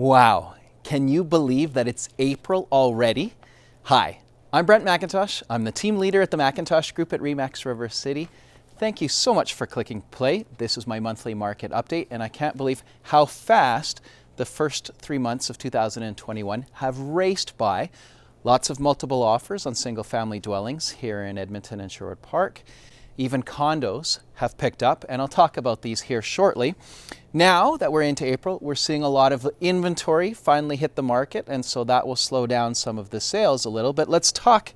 Wow, can you believe that it's April already? Hi, I'm Brent MacIntosh. I'm the team leader at the MacIntosh Group at RE/MAX River City. Thank you so much for clicking play. This is my monthly market update, and I can't believe how fast the first 3 months of 2021 have raced by. Lots of multiple offers on single-family dwellings here in Edmonton and Sherwood Park. Even condos have picked up, and I'll talk about these here shortly. Now that we're into April, we're seeing a lot of inventory finally hit the market, and so that will slow down some of the sales a little. But let's talk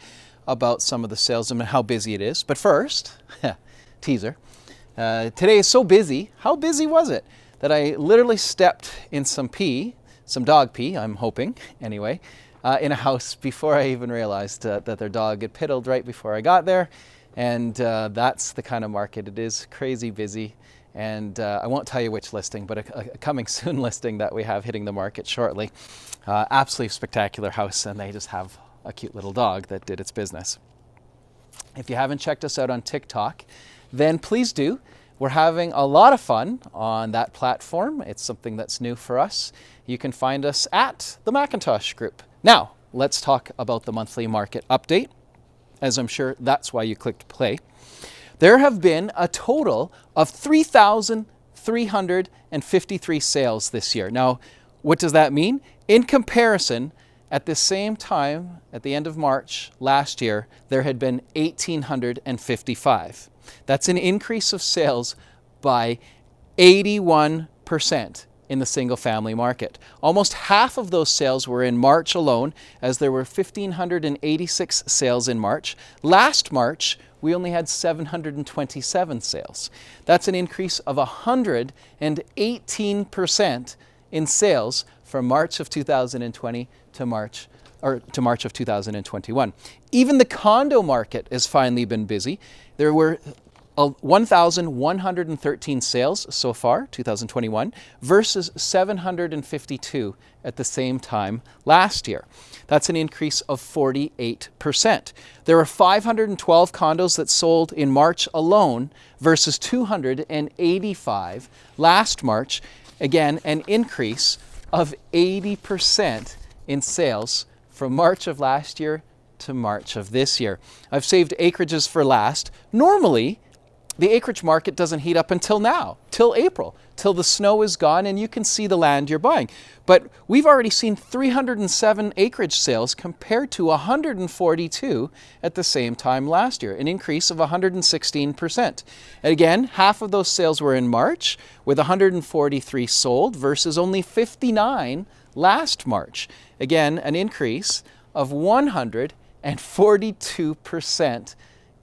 about some of the sales and how busy it is. But first, teaser. Today is so busy. How busy was it? That I literally stepped in some dog pee, I'm hoping, anyway, in a house before I even realized that their dog had piddled right before I got there. And that's the kind of market it is, crazy busy. And I won't tell you which listing, but a coming soon listing that we have hitting the market shortly. Absolutely spectacular house, and they just have a cute little dog that did its business. If you haven't checked us out on TikTok, then please do. We're having a lot of fun on that platform. It's something that's new for us. You can find us at the MacIntosh Group. Now, let's talk about the monthly market update, as I'm sure that's why you clicked play. There have been a total of 3,353 sales this year. Now, what does that mean? In comparison, at the same time, at the end of March last year, there had been 1,855. That's an increase of sales by 81% in the single-family market. Almost half of those sales were in March alone, as there were 1,586 sales in March. Last March, we only had 727 sales. That's an increase of 118% in sales from March of 2020 to March of 2021. Even the condo market has finally been busy. There were 1,113 sales so far, 2021, versus 752 at the same time last year. That's an increase of 48%. There were 512 condos that sold in March alone versus 285 last March. Again, an increase of 80% in sales from March of last year to March of this year. I've saved acreages for last. Normally, the acreage market doesn't heat up until now, till April, till the snow is gone and you can see the land you're buying. But we've already seen 307 acreage sales compared to 142 at the same time last year, an increase of 116%. And again, half of those sales were in March, with 143 sold versus only 59 last March. Again, an increase of 142%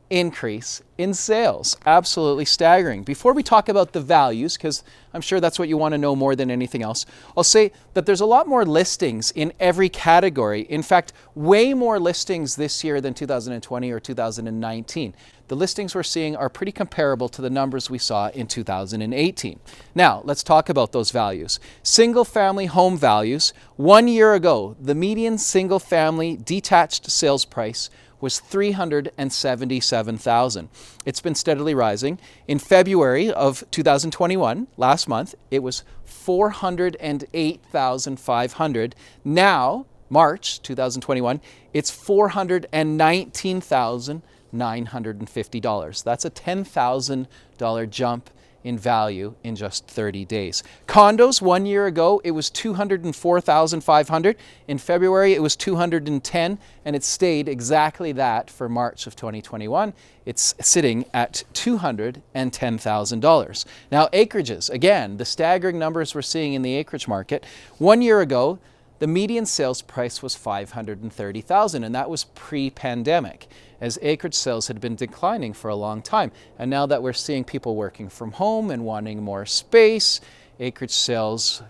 increase in sales. Absolutely staggering. Before we talk about the values, because I'm sure that's what you want to know more than anything else, I'll say that there's a lot more listings in every category. In fact, way more listings this year than 2020 or 2019. The listings we're seeing are pretty comparable to the numbers we saw in 2018. Now, let's talk about those values. Single-family home values. 1 year ago, the median single-family detached sales price was $377,000. It's been steadily rising. In February of 2021, last month, it was $408,500. Now, March 2021, it's $419,950. That's a $10,000 jump in value in just 30 days. Condos, 1 year ago, it was $204,500. In February, it was $210,000, and it stayed exactly that for March of 2021. It's sitting at $210,000. Now, acreages, again, the staggering numbers we're seeing in the acreage market. 1 year ago, the median sales price was $530,000, and that was pre-pandemic, as acreage sales had been declining for a long time. And now that we're seeing people working from home and wanting more space, acreage sales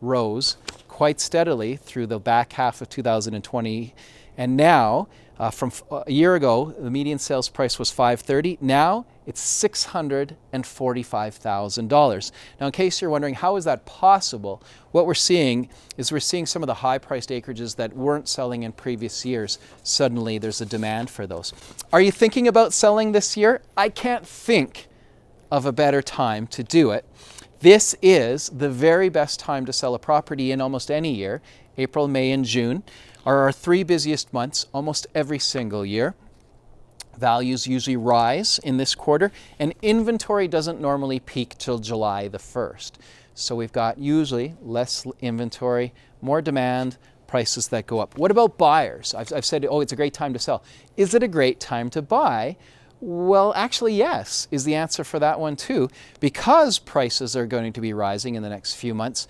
rose quite steadily through the back half of 2020. And now, from a year ago, the median sales price was $530,000. Now it's $645,000. Now, in case you're wondering, how is that possible? What we're seeing is some of the high-priced acreages that weren't selling in previous years. Suddenly, there's a demand for those. Are you thinking about selling this year? I can't think of a better time to do it. This is the very best time to sell a property in almost any year. April, May, and June are our 3 busiest months almost every single year. Values usually rise in this quarter, and inventory doesn't normally peak till July the 1st. So we've got usually less inventory, more demand, prices that go up. What about buyers? I've said, oh, it's a great time to sell. Is it a great time to buy? Well, actually, yes, is the answer for that one too. Because prices are going to be rising in the next few months,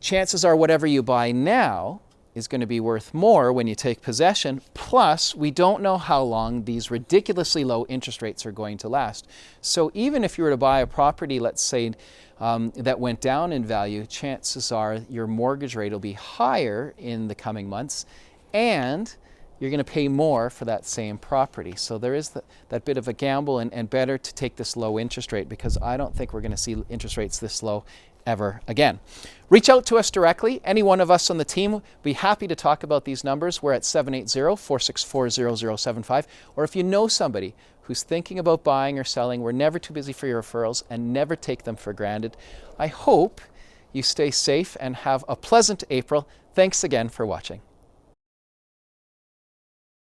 chances are whatever you buy now is going to be worth more when you take possession. Plus, we don't know how long these ridiculously low interest rates are going to last. So even if you were to buy a property, let's say, that went down in value, chances are your mortgage rate will be higher in the coming months, and you're going to pay more for that same property. So there is that bit of a gamble, and better to take this low interest rate, because I don't think we're going to see interest rates this low ever again. Reach out to us directly. Any one of us on the team will be happy to talk about these numbers. We're at 780-464-0075. Or if you know somebody who's thinking about buying or selling, we're never too busy for your referrals, and never take them for granted. I hope you stay safe and have a pleasant April. Thanks again for watching.